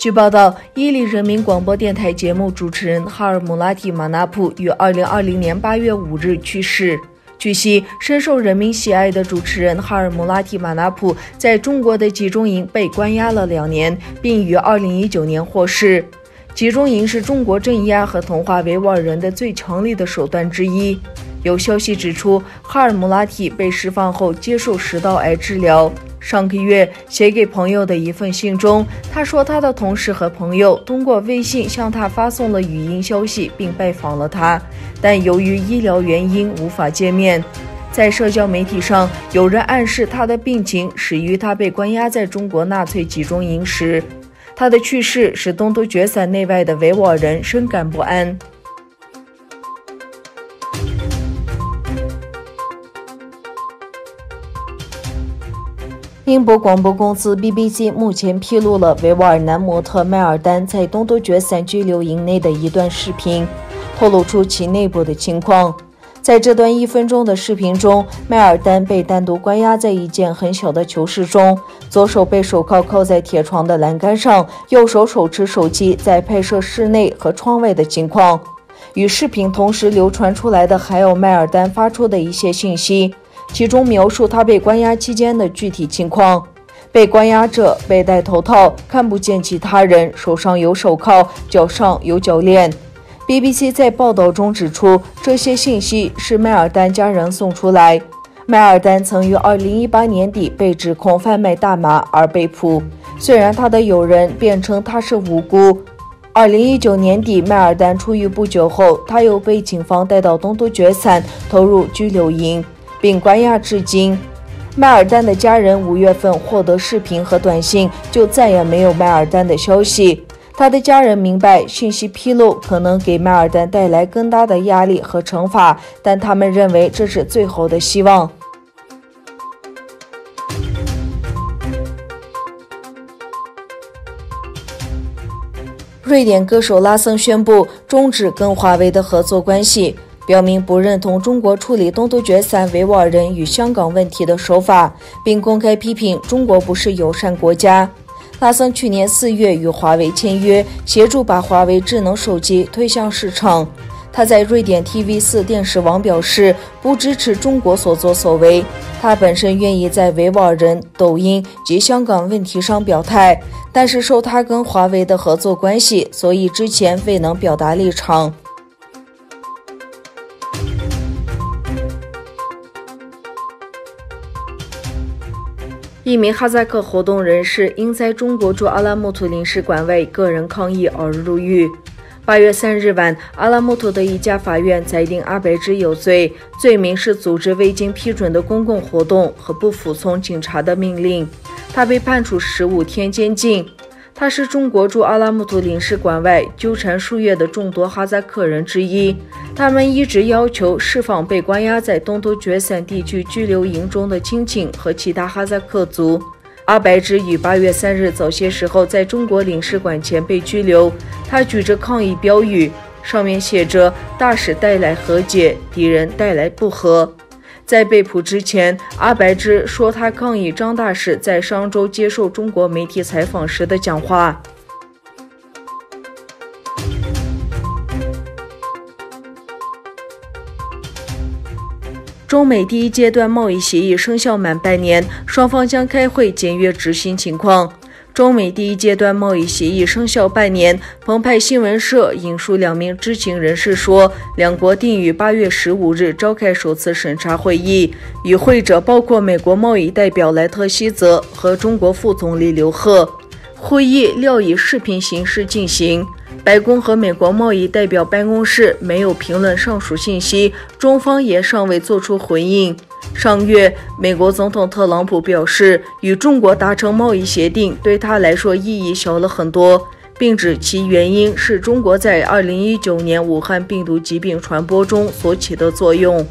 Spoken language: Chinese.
据报道，伊犁人民广播电台节目主持人哈尔穆拉提马纳普于2020年8月5日去世。据悉，深受人民喜爱的主持人哈尔穆拉提马纳普在中国的集中营被关押了2年，并于2019年获释。集中营是中国镇压和同化维吾尔人的最强力的手段之一。有消息指出，哈尔穆拉提被释放后接受食道癌治疗。上个月写给朋友的一份信中，他说他的同事和朋友通过微信向他发送了语音消息，并拜访了他，但由于医疗原因无法见面。在社交媒体上，有人暗示他的病情始于他被关押在中国纳粹集中营时。他的去世使东突厥散内外的维吾尔人深感不安。英国广播公司 BBC 目前披露了维吾尔男模特麦尔丹在东突厥散拘留营内的一段视频，透露出其内部的情况。在这段1分钟的视频中，麦尔丹被单独关押在一间很小的囚室中，左手被手铐铐在铁床的栏杆上，右手手持手机在拍摄室内和窗外的情况。与视频同时流传出来的还有麦尔丹发出的一些信息，其中描述他被关押期间的具体情况。被关押者被戴头套，看不见其他人，手上有手铐，脚上有脚链。BBC 在报道中指出，这些信息是麦尔丹家人送出来。麦尔丹曾于2018年底被指控贩卖大麻而被捕，虽然他的友人辩称他是无辜。2019年底，麦尔丹出狱不久后，他又被警方带到东突厥散投入拘留营，并关押至今。麦尔丹的家人5月份获得视频和短信，就再也没有麦尔丹的消息。他的家人明白信息披露可能给麦尔丹带来更大的压力和惩罚，但他们认为这是最后的希望。瑞典歌手拉森宣布终止跟华为的合作关系，表明不认同中国处理东突厥散维吾尔人与香港问题的手法，并公开批评中国不是友善国家。拉森去年4月与华为签约，协助把华为智能手机推向市场。他在瑞典 TV4 电视网表示，不支持中国所作所为。他本身愿意在维吾尔人、抖音及香港问题上表态，但是受他跟华为的合作关系，所以之前未能表达立场。一名哈萨克活动人士因在中国驻阿拉木图领事馆外个人抗议而入狱。8月3日晚，阿拉木图的一家法院裁定阿白芝有罪，罪名是组织未经批准的公共活动和不服从警察的命令。他被判处15天监禁。他是中国驻阿拉木图领事馆外纠缠数月的众多哈萨克人之一，他们一直要求释放被关押在东突厥散地区拘留营中的亲戚和其他哈萨克族。阿白芝于8月3日早些时候在中国领事馆前被拘留，他举着抗议标语，上面写着“大使带来和解，敌人带来不和”。在被捕之前，阿白芝说他抗议张大使在上周接受中国媒体采访时的讲话。中美第一阶段贸易协议生效满半年，双方将开会检阅执行情况。中美第一阶段贸易协议生效半年，澎湃新闻社引述2名知情人士说，两国定于8月15日召开首次审查会议，与会者包括美国贸易代表莱特希泽和中国副总理刘鹤。会议料以视频形式进行。白宫和美国贸易代表办公室没有评论上述信息，中方也尚未作出回应。上月，美国总统特朗普表示，与中国达成贸易协定对他来说意义小了很多，并指其原因是中国在2019年武汉病毒疾病传播中所起的作用。